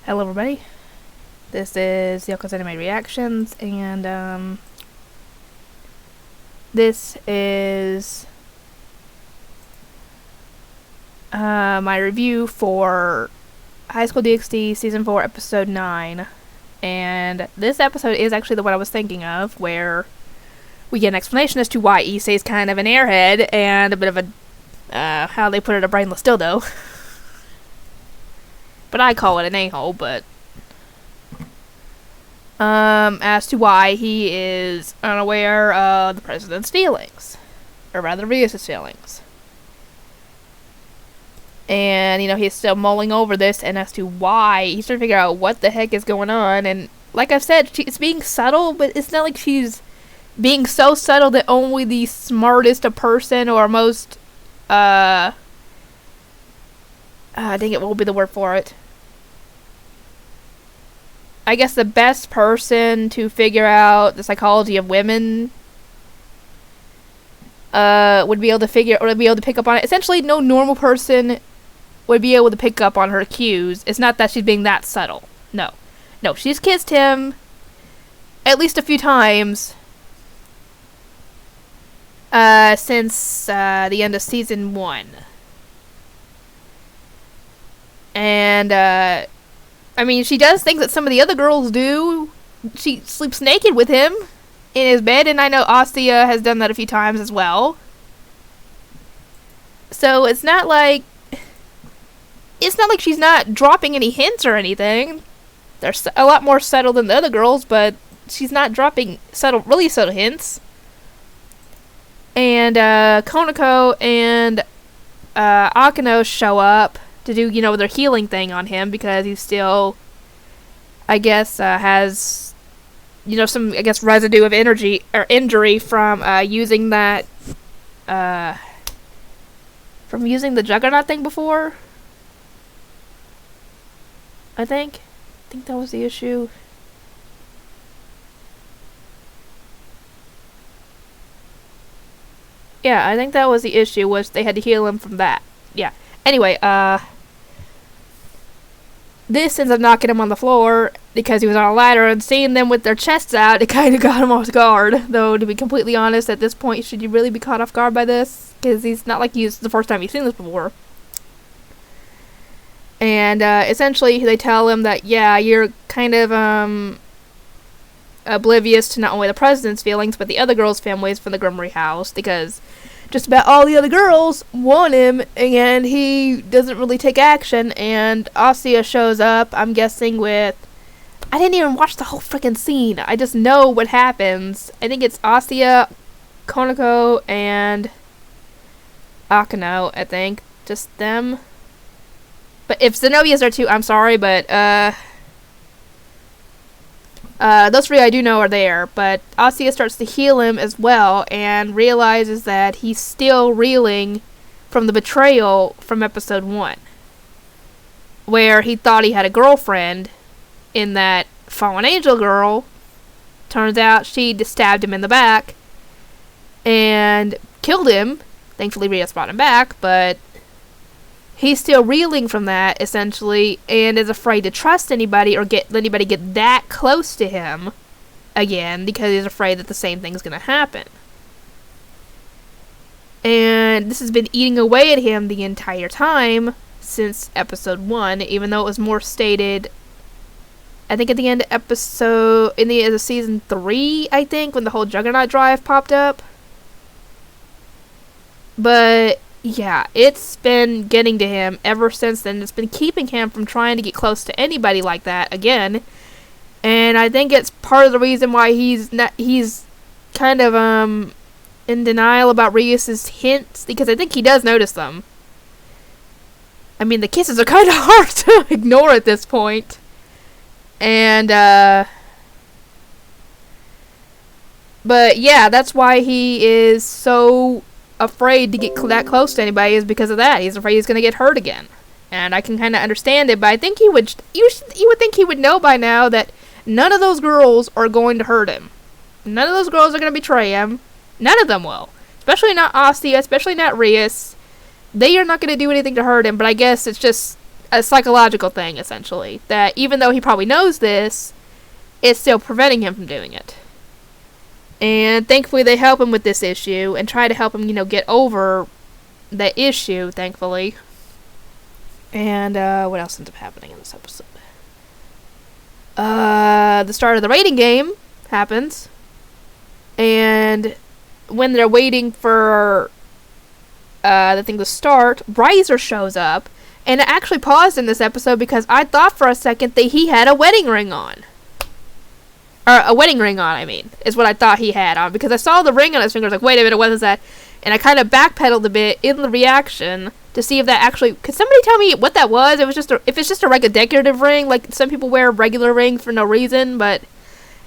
Hello everybody, this is Yoko's Anime Reactions, and this is my review for High School DxD Season 4 Episode 9, and this episode is actually the one I was thinking of, where we get an explanation as to why Issei is kind of an airhead, and a bit of a, how they put it, a brainless dildo. But I call it an a-hole, but as to why he is unaware of the president's feelings, or rather Rios' feelings. And, he's still mulling over this, and as to why, he's trying to figure out what the heck is going on, and like I've said, it's being subtle, but it's not like she's being so subtle that only the smartest a person, or most, dang it, what will be the word for it? I guess the best person to figure out the psychology of women would be able to pick up on it. Essentially, no normal person would be able to pick up on her cues. It's not that she's being that subtle. No. No, she's kissed him at least a few times since the end of Season 1. And, she does think that some of the other girls do. She sleeps naked with him in his bed, and I know Astia has done that a few times as well. So it's not like she's not dropping any hints or anything. They're a lot more subtle than the other girls, but she's not dropping really subtle hints. And Konako and Akano show up to do, their healing thing on him, because he still, I guess, has, some, residue of energy or injury from using that, from using the Juggernaut thing before. I think that was the issue. Yeah, I think that was the issue, was they had to heal him from that. Yeah. Anyway, this ends up knocking him on the floor because he was on a ladder, and seeing them with their chests out, it kind of got him off guard. Though, to be completely honest, at this point, should you really be caught off guard by this? Because he's not like it's the first time you've seen this before. And, essentially, they tell him that, yeah, you're kind of, oblivious to not only the president's feelings, but the other girls' families from the Grimoire house, because just about all the other girls want him, and he doesn't really take action, and Astia shows up, I'm guessing with... I didn't even watch the whole freaking scene. I just know what happens. I think it's Astia, Konako, and Akano, I think. Just them. But if Zenobia's there too, I'm sorry, but, those three I do know are there, but Astia starts to heal him as well, and realizes that he's still reeling from the betrayal from episode 1, where he thought he had a girlfriend in that fallen angel girl. Turns out she just stabbed him in the back and killed him. Thankfully, Rios brought him back, but he's still reeling from that, essentially, and is afraid to trust anybody or let anybody get that close to him again, because he's afraid that the same thing's going to happen. And this has been eating away at him the entire time since episode 1, even though it was more stated, I think, at the end of season 3, I think, when the whole Juggernaut drive popped up. But yeah, it's been getting to him ever since then. It's been keeping him from trying to get close to anybody like that again. And I think it's part of the reason why he's kind of in denial about Rios' hints, because I think he does notice them. I mean, the kisses are kind of hard to ignore at this point. And but yeah, that's why he is so afraid to get that close to anybody, is because of that. He's afraid he's going to get hurt again. And I can kind of understand it, but I think you would think he would know by now that none of those girls are going to hurt him. None of those girls are going to betray him. None of them will. Especially not Astia, especially not Rios. They are not going to do anything to hurt him, but I guess it's just a psychological thing, essentially. That even though he probably knows this, it's still preventing him from doing it. And thankfully they help him with this issue and try to help him, get over the issue, thankfully. And what else ends up happening in this episode? The start of the raiding game happens. And when they're waiting for the thing to start, Riser shows up. And it actually paused in this episode because I thought for a second that he had a wedding ring on. Or a wedding ring on, is what I thought he had on. Because I saw the ring on his finger. I was like, wait a minute, what is that? And I kind of backpedaled a bit in the reaction to see if that actually... Could somebody tell me what that was? If it's just a regular decorative ring, like some people wear regular rings for no reason, but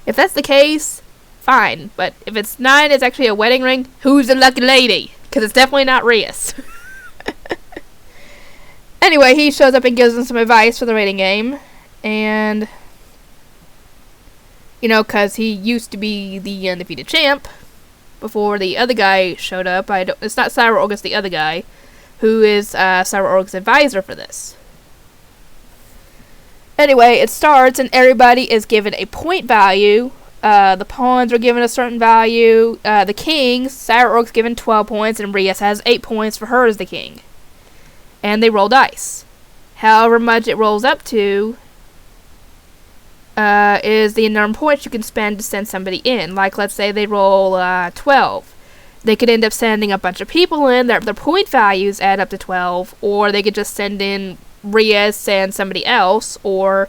if that's the case, fine. But if it's not, it's actually a wedding ring, who's the lucky lady? Because it's definitely not Rias. Anyway, he shows up and gives them some advice for the raiding game. And, because he used to be the undefeated champ before the other guy showed up. It's not Cyberorg, it's the other guy, who is Cyberorg's advisor for this. Anyway, it starts and everybody is given a point value. The pawns are given a certain value. The king, Cyberorg's given 12 points, and Rias has 8 points for her as the king. And they roll dice. However much it rolls up to is the number of points you can spend to send somebody in. Like, let's say they roll 12. They could end up sending a bunch of people in. Their point values add up to 12. Or they could just send in Rias and somebody else. Or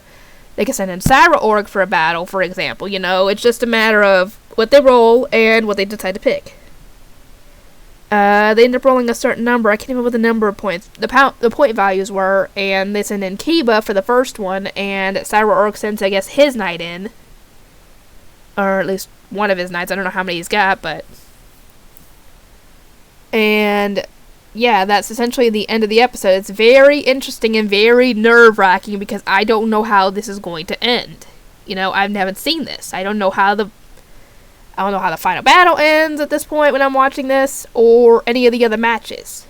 they could send in Cyberorg for a battle, for example. It's just a matter of what they roll and what they decide to pick. They end up rolling a certain number. I can't remember what the number of points, the point values were, and they send in Kiba for the first one, and Cyberorg sends, I guess, his knight in. Or at least one of his knights. I don't know how many he's got, but... And, yeah, that's essentially the end of the episode. It's very interesting and very nerve-wracking because I don't know how this is going to end. I haven't seen this. I don't know how the final battle ends at this point when I'm watching this, or any of the other matches.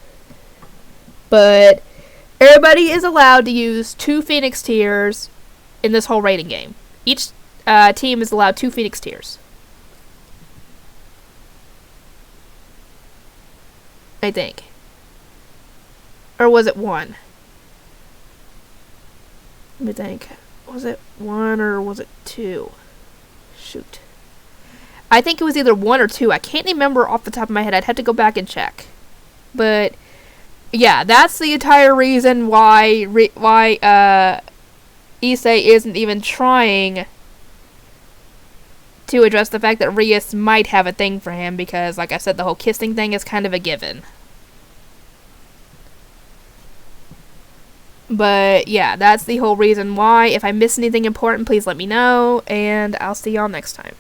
But everybody is allowed to use 2 Phoenix tiers in this whole raiding game. Each team is allowed 2 Phoenix tiers. I think. Or was it 1? Let me think. Was it 1 or was it 2? Shoot. I think it was either 1 or 2. I can't remember off the top of my head. I'd have to go back and check. But, yeah, that's the entire reason why Issei isn't even trying to address the fact that Rias might have a thing for him. Because, like I said, the whole kissing thing is kind of a given. But, yeah, that's the whole reason why. If I miss anything important, please let me know. And I'll see y'all next time.